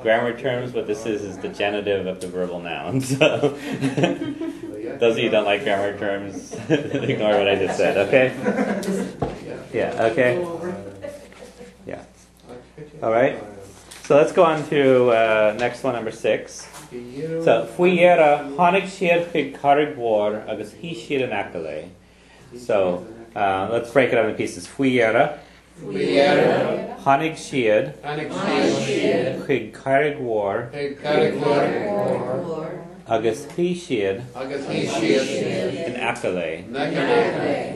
grammar terms, what this is the genitive of the verbal noun. So those of you who don't like grammar terms, ignore what I just said, okay? Yeah, okay? Yeah. All right. So let's go on to next one, number 6. So, fuiera honig siad chig carrig war agus hi siad an acale. So, let's break it up in pieces. Fuiera honig siad chig carrig war agus hi siad an acale.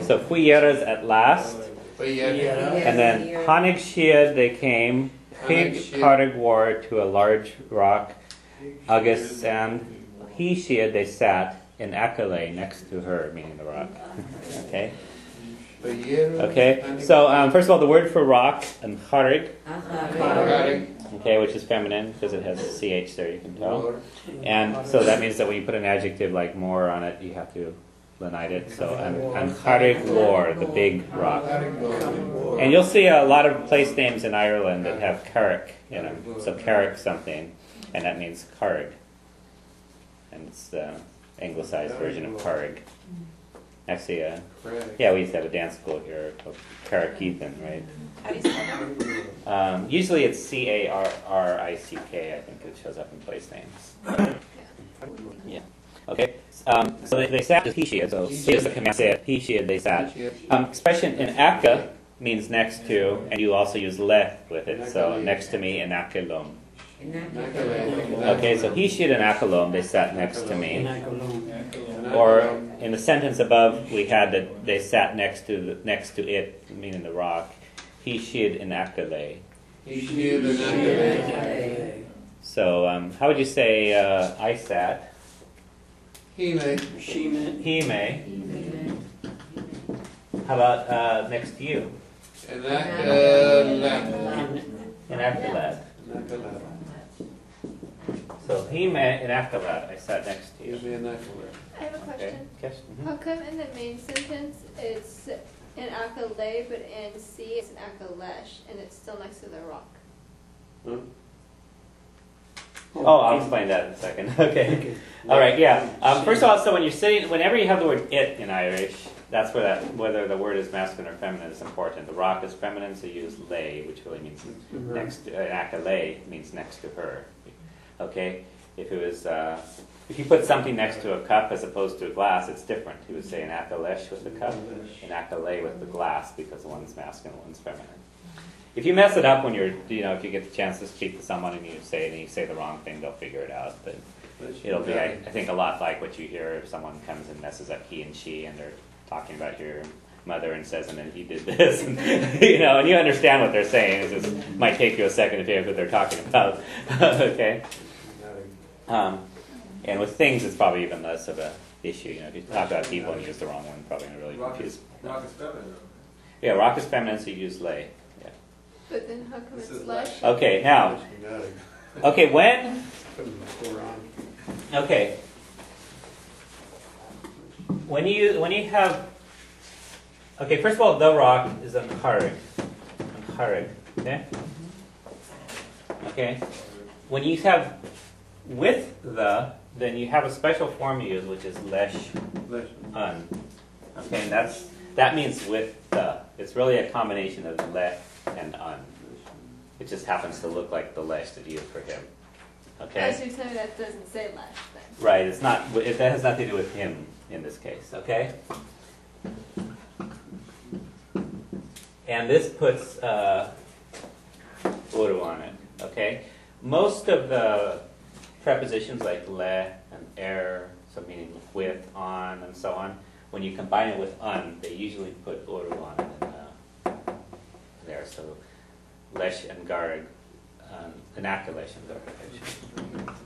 So, fuiera is at last. And then honig siad, they came. Chig carrig war to a large rock. Agus and he siad, they sat in acale next to her, meaning the rock. Okay. Okay. So first of all, the word for rock and charig. Okay, which is feminine because it has ch there. You can tell. And so that means that when you put an adjective like more on it, you have to lenite it. So and charig war, the big rock. And you'll see a lot of place names in Ireland that have carrick in them. So carrick something. And that means carrig. And it's the anglicized version of carrig. Actually, yeah, we used to have a dance school here called Carrick-Ethan, right? How do you spell that? Usually it's C-A-R-R-I-C-K, I think it shows up in place names. Yeah. Okay. So they sat as he siad, so Cios the command said he siad, they sat. Expression in aka means next to, and you also use le with it, so next to me in akelom. Okay, so he siad and akelom, they sat next to me. Or in the sentence above, we had that they sat next to it, meaning the rock. He siad in akale. So how would you say I sat? He may. He may. How about next to you? In akalad. So he may in akalad. I sat next to you. I have a question. Okay. How come in the main sentence it's in akale, but in C it's in akalesh, and it's still next to the rock? Oh, I'll explain that in a second. Okay. All right. Yeah. First of all, so when you're sitting, whenever you have the word "it" in Irish, that's where whether the word is masculine or feminine is important. The rock is feminine, so you use "lay," which really means next to. Akale means next to her. Okay. If it was, if you put something next to a cup as opposed to a glass, it's different. You would say an akalesh with the cup, an akale with the glass, because one's masculine, one's feminine. If you mess it up when you're, if you get the chance to speak to someone and you say it and you say the wrong thing, they'll figure it out. But it'll be, I think, a lot like what you hear if someone comes and messes up he and she, and they're talking about your mother and says, and then he did this, and, and you understand what they're saying. It just might take you a second to figure out what they're talking about. Okay. And with things, it's probably even less of a issue. If you talk about people and you use the wrong one, probably going to really confuse. Rock is feminine. Yeah, rock is feminine, so you use lay. Yeah. But then how come it's lesh? Okay, now. Okay, when. Okay. When you have. Okay, first of all, the rock is an charig. Okay. Okay. When you have with the, then you have a special form you use, which is lesh un. Okay, and that means with the. It's really a combination of le and un. It just happens to look like the lesh that you use for him. Okay. So you're saying that doesn't say lesh then? Right. It's not. That has nothing to do with him in this case. Okay. And this puts uru on it. Okay. Most of the prepositions like le and so meaning with, on, and so on, when you combine it with un, they usually put uru on it in there. So lesh and garg, anakalesh and garg,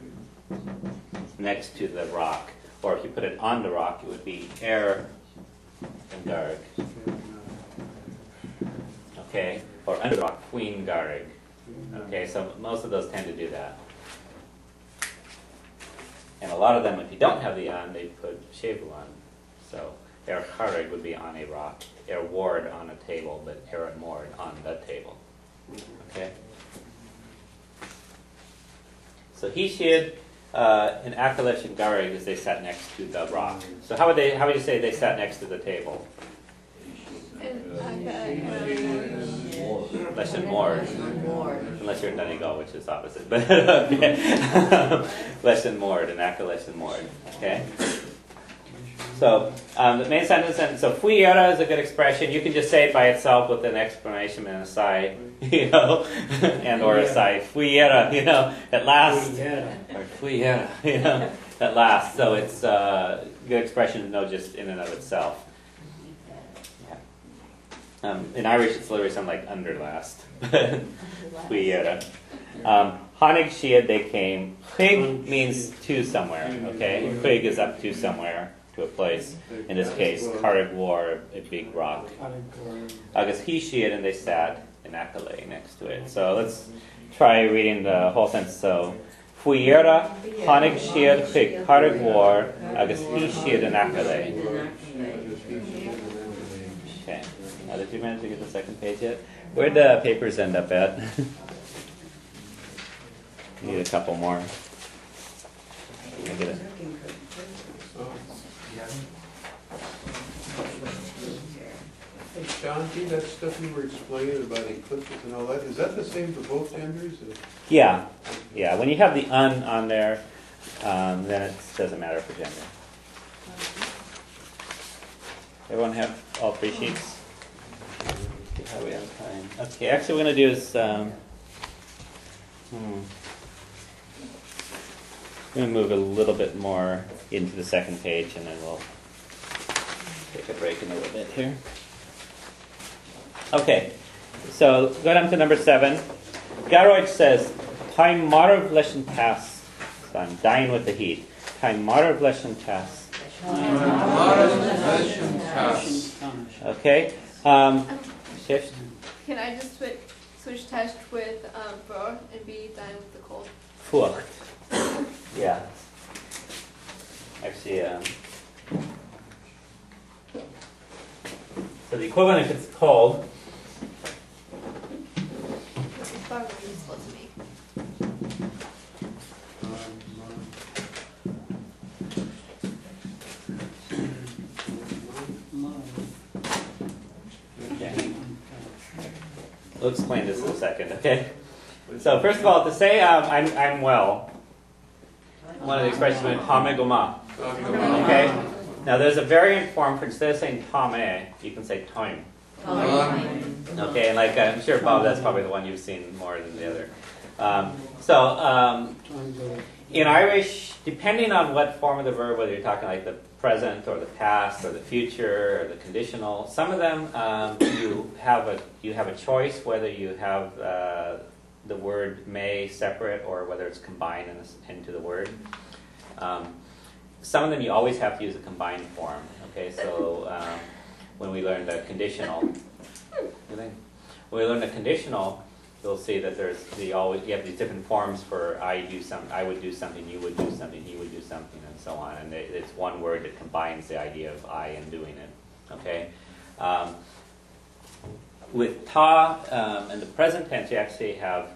next to the rock. Or if you put it on the rock, it would be and garg. Okay, or under the rock, queen garg. Okay, so most of those tend to do that. And a lot of them, if you don't have the on, they put shevu on. So charig would be on a rock, ward on a table, but and mord on the table. Okay. So he shid in Akalesh and Gareg as they sat next to the rock. So how would you say they sat next to the table? Lesh and Mord. Unless you're in Donegal, which is opposite. But okay. Lesh and Mord, and Akalesh and Mord. Okay. So the main sentence, and so fuiera is a good expression. You can just say it by itself with an exclamation and a sigh, and or a sigh. Fuiera, at last. Or fuiera, at last. So it's a good expression to know just in and of itself. Yeah. In Irish, it's literally something like under last. Fuiera. Hanig shiad, they came. Chig means to somewhere. Okay, chig is up to somewhere. To a place, in this case, Carrig War, a big rock. Agus he shiad, and they sat in Akale next to it. So let's try reading the whole sentence. So, fuiera hanig shiad chig Carrig War, agus he shiad in Akale. Okay. Now, did you manage to get the second page yet? Where'd the papers end up at? Need a couple more. Get it. Hey, Shanti, that stuff you were explaining about eclipses and all that, is that the same for both genders? Yeah. When you have the "un" on there, then it doesn't matter for gender. Everyone have all three sheets? How we have time? Okay, actually what we're going to do is I'm going to move a little bit more into the second page, and then we'll take a break in a little bit here. Okay, so go down to number 7. Farraige says, "Time marv leshen tas." So I'm dying with the heat. Time marv leshen tas. Okay. Shift. Can I just switch test with bro and be done with the cold? Fucht. Yeah. Actually, so the equivalent if it's cold. This is probably useful to me. Okay. We'll explain this in a second, okay? So first of all, to say I'm well, one of the expressions is hamegoma. Okay? Now there's a variant form for instead of saying tame, you can say time. Okay, and like I'm sure Bob, that's probably the one you've seen more than the other. In Irish, depending on what form of the verb, whether you're talking like the present or the past or the future or the conditional, some of them you have a choice whether you have the word may separate or whether it's combined into the word. Some of them you always have to use a combined form. Okay, so when we learn the conditional, you'll see that you have these different forms for I would do something, you would do something, he would do something, and so on. And it's one word that combines the idea of I and doing it. Okay. With ta and the present tense, you actually have.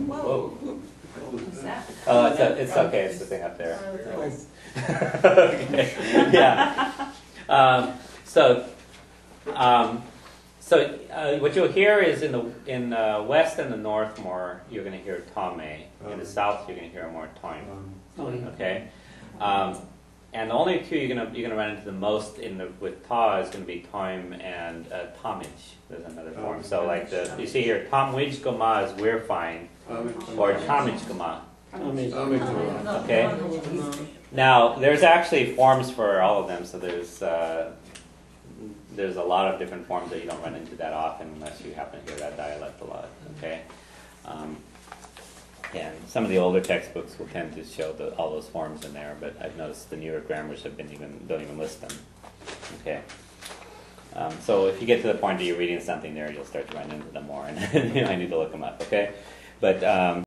Whoa. What's that? Oh, it's okay. It's the thing up there. Okay. Yeah. So what you'll hear is in the west and the north more you're going to hear tame. In the south you're going to hear more time. Okay. And the only two you're gonna run into the most with ta is going to be time and tomage. There's another form. So like you see here, tomwij goma is we're fine, or tomage goma. Okay. Now there's actually forms for all of them. So there's a lot of different forms that you don't run into that often unless you happen to hear that dialect a lot. Okay. And some of the older textbooks will tend to show all those forms in there, but I've noticed the newer grammars don't even list them. Okay. So if you get to the point that you're reading something there, you'll start to run into them more, and I need to look them up. Okay. But